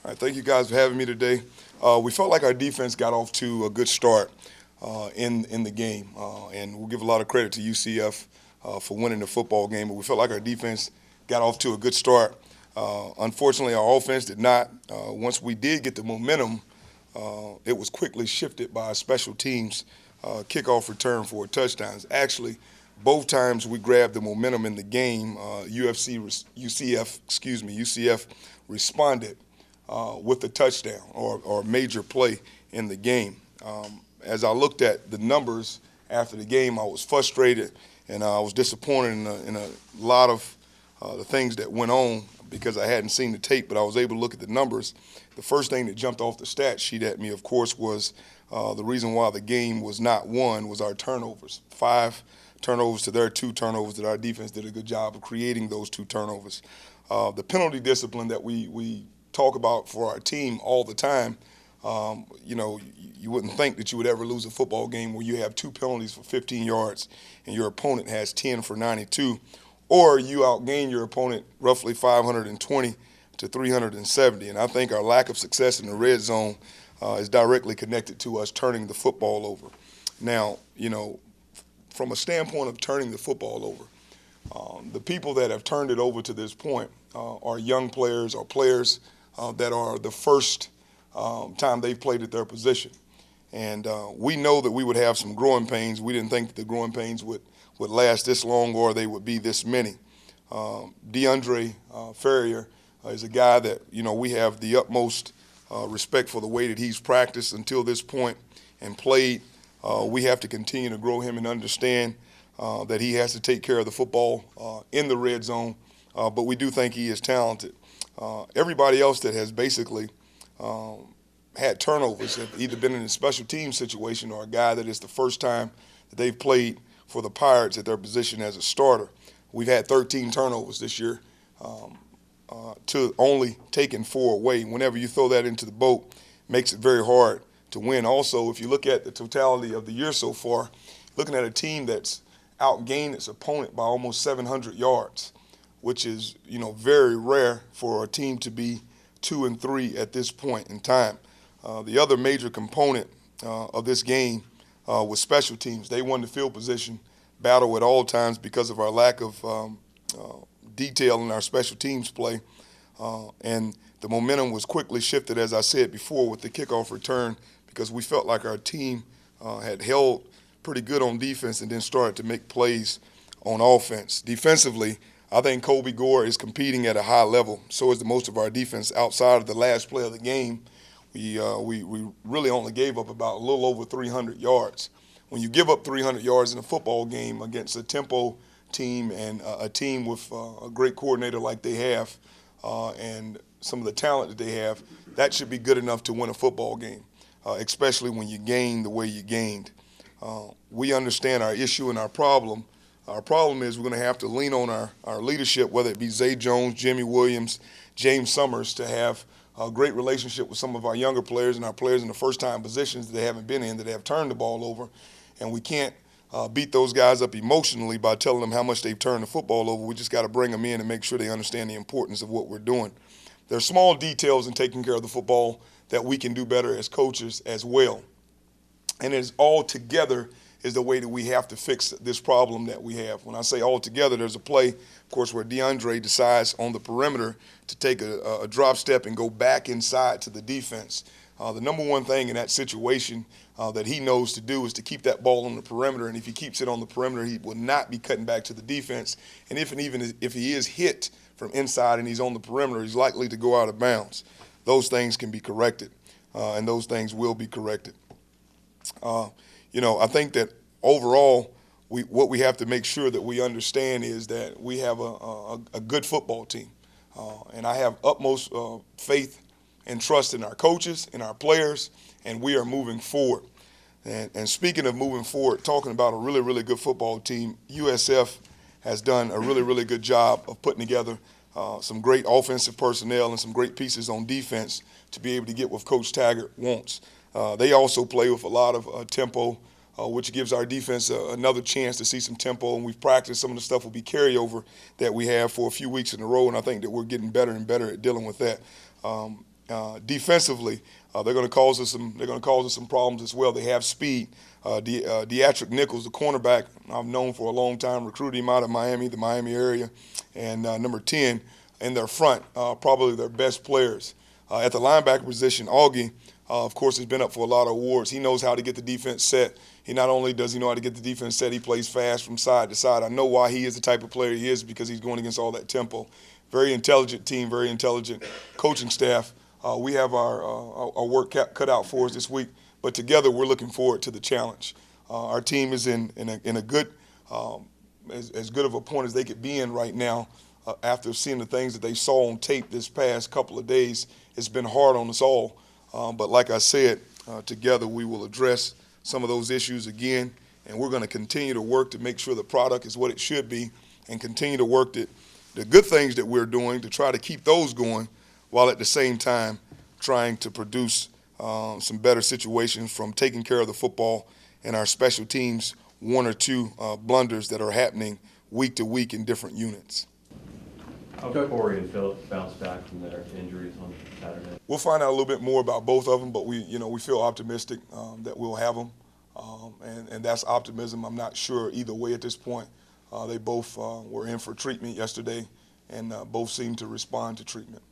All right, thank you guys for having me today. We felt like our defense got off to a good start in the game, and we'll give a lot of credit to UCF for winning the football game. But we felt like our defense got off to a good start. Unfortunately, our offense did not. Once we did get the momentum, it was quickly shifted by our special teams kickoff return for touchdowns. Actually, both times we grabbed the momentum in the game, UCF responded with a touchdown or major play in the game. As I looked at the numbers after the game, I was frustrated and I was disappointed in a lot of the things that went on because I hadn't seen the tape, but I was able to look at the numbers. The first thing that jumped off the stat sheet at me, of course, was the reason why the game was not won was our turnovers. 5 turnovers to their 2 turnovers, that our defense did a good job of creating those 2 turnovers. The penalty discipline that we talk about for our team all the time, you wouldn't think that you would ever lose a football game where you have 2 penalties for 15 yards and your opponent has 10 for 92, or you outgain your opponent roughly 520 to 370. And I think our lack of success in the red zone is directly connected to us turning the football over. Now, from a standpoint of turning the football over, the people that have turned it over to this point are young players or players that are the first time they've played at their position. And we know that we would have some growing pains. We didn't think that the growing pains would last this long or they would be this many. DeAndre Ferrier is a guy that, we have the utmost respect for the way that he's practiced until this point and played. We have to continue to grow him and understand that he has to take care of the football in the red zone, but we do think he is talented. Everybody else that has basically had turnovers have either been in a special team situation or a guy that is the first time that they've played for the Pirates at their position as a starter. We've had 13 turnovers this year to only taking 4 away. Whenever you throw that into the boat, makes it very hard to win. Also, if you look at the totality of the year so far, looking at a team that's outgained its opponent by almost 700 yards, which is, very rare for a team to be 2-3 at this point in time. The other major component of this game was special teams. They won the field position battle at all times because of our lack of detail in our special teams play. And the momentum was quickly shifted, as I said before, with the kickoff return because we felt like our team had held pretty good on defense and then started to make plays on offense. Defensively, I think Kobe Gore is competing at a high level. So is the most of our defense. Outside of the last play of the game, we really only gave up about a little over 300 yards. When you give up 300 yards in a football game against a tempo team and a team with a great coordinator like they have and some of the talent that they have, that should be good enough to win a football game, especially when you gain the way you gained. We understand our issue and our problem. Our problem is we're going to have to lean on our leadership, whether it be Zay Jones, Jimmy Williams, James Summers, to have a great relationship with some of our younger players and our players in the first-time positions that they haven't been in, that have turned the ball over. And we can't beat those guys up emotionally by telling them how much they've turned the football over. We just got to bring them in and make sure they understand the importance of what we're doing. There are small details in taking care of the football that we can do better as coaches as well. And it's all together is the way that we have to fix this problem that we have. When I say all together, there's a play, of course, where DeAndre decides on the perimeter to take a drop step and go back inside to the defense. The number one thing in that situation that he knows to do is to keep that ball on the perimeter, and if he keeps it on the perimeter, he will not be cutting back to the defense. And even if he is hit from inside and he's on the perimeter, he's likely to go out of bounds. Those things can be corrected, and those things will be corrected. I think that overall, what we have to make sure that we understand is that we have a good football team. And I have utmost faith and trust in our coaches, in our players, and we are moving forward. And speaking of moving forward, talking about a really, really good football team, USF has done a really, really good job of putting together some great offensive personnel and some great pieces on defense to be able to get what Coach Taggart wants. They also play with a lot of tempo, which gives our defense another chance to see some tempo, and we've practiced. Some of the stuff will be carryover that we have for a few weeks in a row, and I think that we're getting better and better at dealing with that. Defensively, they're going to cause us some. They're going to cause us some problems as well. They have speed. Deatrick Nichols, the cornerback, I've known for a long time, recruited him out of Miami, the Miami area, and number 10 in their front, probably their best players. At the linebacker position, Augie, of course, has been up for a lot of awards. He knows how to get the defense set. He not only does he know how to get the defense set, he plays fast from side to side. I know why he is the type of player he is, because he's going against all that tempo. Very intelligent team, very intelligent coaching staff. We have our work cut out for us this week, but together we're looking forward to the challenge. Our team is in a good, as good of a point as they could be in right now. After seeing the things that they saw on tape this past couple of days, it's been hard on us all. But like I said, together we will address some of those issues again, and we're going to continue to work to make sure the product is what it should be, and continue to work the good things that we're doing to try to keep those going, while at the same time trying to produce some better situations from taking care of the football and our special teams, one or two blunders that are happening week to week in different units. How did Corey and Phillips bounce back from their injuries on Saturday? We'll find out a little bit more about both of them, but we feel optimistic that we'll have them, and that's optimism. I'm not sure either way at this point. They both were in for treatment yesterday, and both seemed to respond to treatment.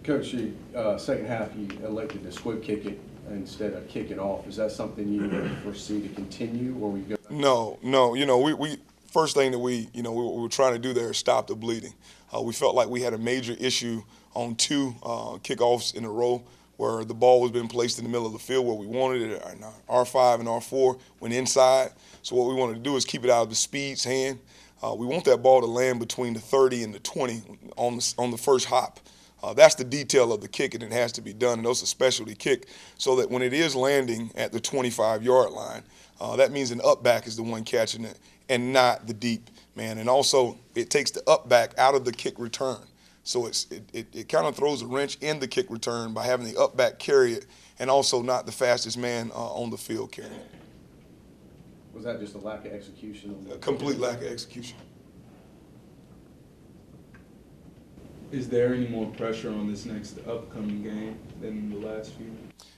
Coach, second half you elected to squib kick it instead of kick it off. Is that something you foresee to continue, or we go? No. We first thing that we were trying to do there is stop the bleeding. We felt like we had a major issue on two kickoffs in a row where the ball was being placed in the middle of the field where we wanted it, and R5 and R4 went inside. So what we wanted to do is keep it out of the speed's hand. We want that ball to land between the 30 and the 20 on the first hop. That's the detail of the kick, and it has to be done. And those are specialty kick, so that when it is landing at the 25-yard line, that means an up back is the one catching it and not the deep man. And also, it takes the up back out of the kick return. So it kind of throws a wrench in the kick return by having the up back carry it, and also not the fastest man on the field carrying it. Was that just a lack of execution? A complete lack of execution. Is there any more pressure on this next upcoming game than the last few?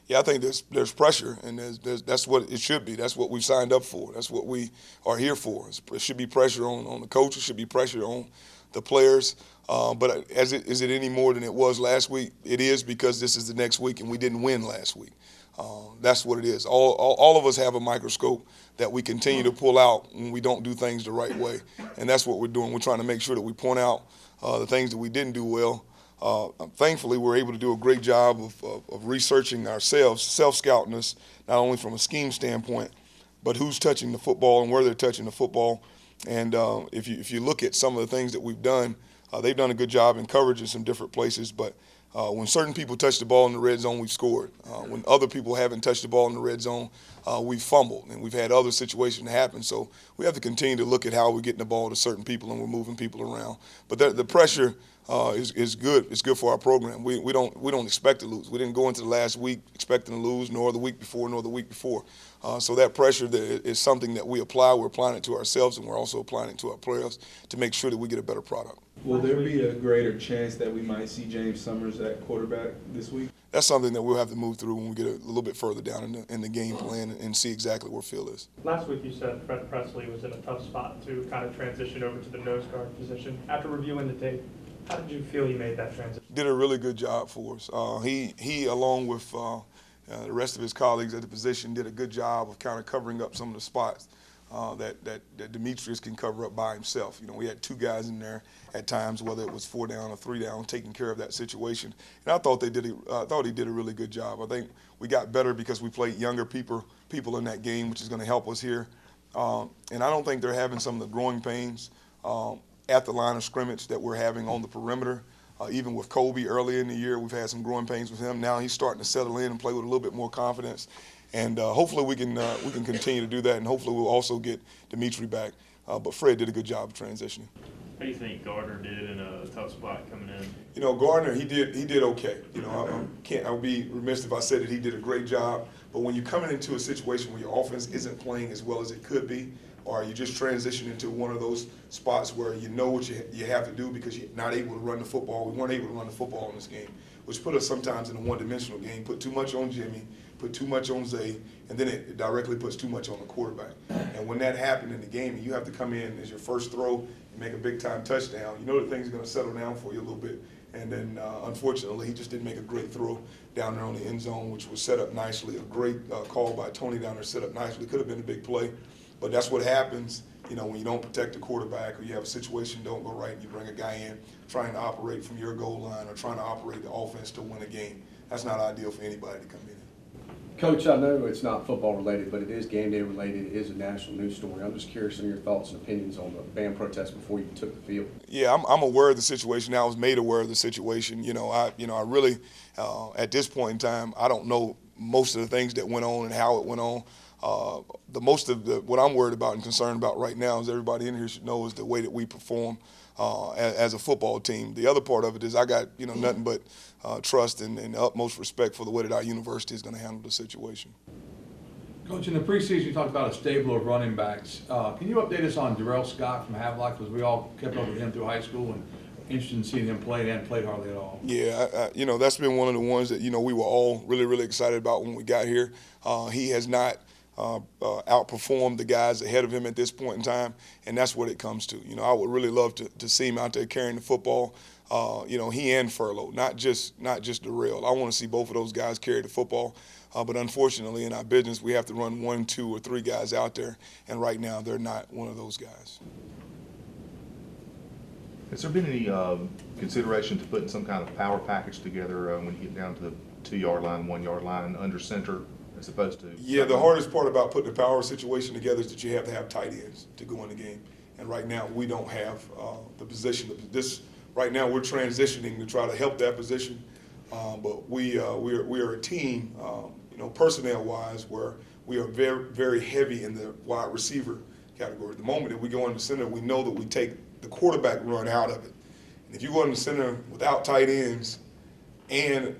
Yeah, I think there's pressure, and that's what it should be. That's what we signed up for. That's what we are here for. It should be pressure on the coach. It should be pressure on the players. But is it any more than it was last week? It is, because this is the next week, and we didn't win last week. That's what it is. All of us have a microscope that we continue to pull out when we don't do things the right way, and that's what we're doing. We're trying to make sure that we point out the things that we didn't do well. Thankfully, we're able to do a great job of researching ourselves, self-scouting us, not only from a scheme standpoint, but who's touching the football and where they're touching the football. And if you look at some of the things that we've done, they've done a good job in coverage in some different places. But when certain people touch the ball in the red zone, we've scored. When other people haven't touched the ball in the red zone, we've fumbled, and we've had other situations happen. So we have to continue to look at how we're getting the ball to certain people, and we're moving people around. But the pressure is good. It's good for our program. We don't expect to lose. We didn't go into the last week expecting to lose, nor the week before, nor the week before. So that pressure is something that we apply. We're applying it to ourselves, and we're also applying it to our players to make sure that we get a better product. Will there be a greater chance that we might see James Summers at quarterback this week? That's something that we'll have to move through when we get a little bit further down in the game plan and see exactly where Phil is. Last week you said Fred Presley was in a tough spot to kind of transition over to the nose guard position. After reviewing the tape, how did you feel he made that transition? Did a really good job for us. He along with the rest of his colleagues at the position, did a good job of kind of covering up some of the spots that Demetrius can cover up by himself. We had two guys in there at times, whether it was 4 down or 3 down, taking care of that situation. And I thought he did a really good job. I think we got better because we played younger people in that game, which is going to help us here. And I don't think they're having some of the growing pains at the line of scrimmage that we're having on the perimeter. Even with Kobe earlier in the year, we've had some growing pains with him. Now he's starting to settle in and play with a little bit more confidence. And hopefully we can continue to do that, and hopefully we'll also get Dimitri back. But Fred did a good job of transitioning. How do you think Gardner did in a tough spot coming in? Gardner, he did okay. I would be remiss if I said that he did a great job. But when you're coming into a situation where your offense isn't playing as well as it could be, or are you just transitioning to one of those spots where you know what you have to do because you're not able to run the football? We weren't able to run the football in this game, which put us sometimes in a one-dimensional game, put too much on Jimmy, put too much on Zay, and then it directly puts too much on the quarterback. And when that happened in the game, and you have to come in as your first throw and make a big-time touchdown, you know the thing's going to settle down for you a little bit. And then, unfortunately, he just didn't make a great throw down there on the end zone, which was set up nicely. A great call by Tony down there, set up nicely. Could have been a big play. But that's what happens, you know, when you don't protect the quarterback or you have a situation don't go right and you bring a guy in trying to operate from your goal line or trying to operate the offense to win a game. That's not ideal for anybody to come in. Coach, I know it's not football related, but it is game day related. It is a national news story. I'm just curious on your thoughts and opinions on the band protest before you took the field. Yeah, I'm aware of the situation. I was made aware of the situation. I really, at this point in time, I don't know most of the things that went on and how it went on. What I'm worried about and concerned about right now, as everybody in here should know, is the way that we perform as a football team. The other part of it is I got nothing but trust and utmost respect for the way that our university is going to handle the situation. Coach, in the preseason you talked about a stable of running backs. Can you update us on Darrell Scott from Havelock, because we all kept up with him through high school and interested in seeing him play. They hadn't played hardly at all. Yeah, that's been one of the ones that we were all really, really excited about when we got here. He has not outperformed the guys ahead of him at this point in time, and that's what it comes to. I would really love to see him out there carrying the football. He and Furlow, not just Darrell. I want to see both of those guys carry the football. But unfortunately, in our business, we have to run 1, 2, or 3 guys out there, and right now they're not one of those guys. Has there been any consideration to putting some kind of power package together when you get down to the 2-yard line, 1-yard line under center, as opposed to? Yeah, the hardest part about putting the power situation together is that you have to have tight ends to go in the game, and right now we don't have the position of this. Right now we're transitioning to try to help that position, but we are a team, personnel-wise, where we are very, very heavy in the wide receiver category. The moment that we go in the center, we know that we take the quarterback run out of it. And if you go in the center without tight ends and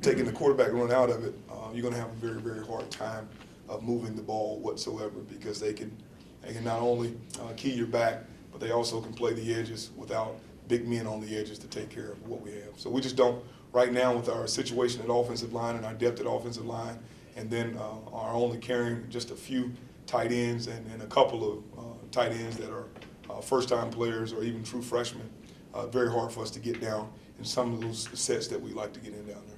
taking the quarterback run out of it, you're going to have a very, very hard time of moving the ball whatsoever, because they can not only key your back, but they also can play the edges without big men on the edges to take care of what we have. So we just don't, right now with our situation at offensive line and our depth at offensive line, and then are only carrying just a few tight ends and a couple of tight ends that are first-time players or even true freshmen, very hard for us to get down in some of those sets that we like to get in down there.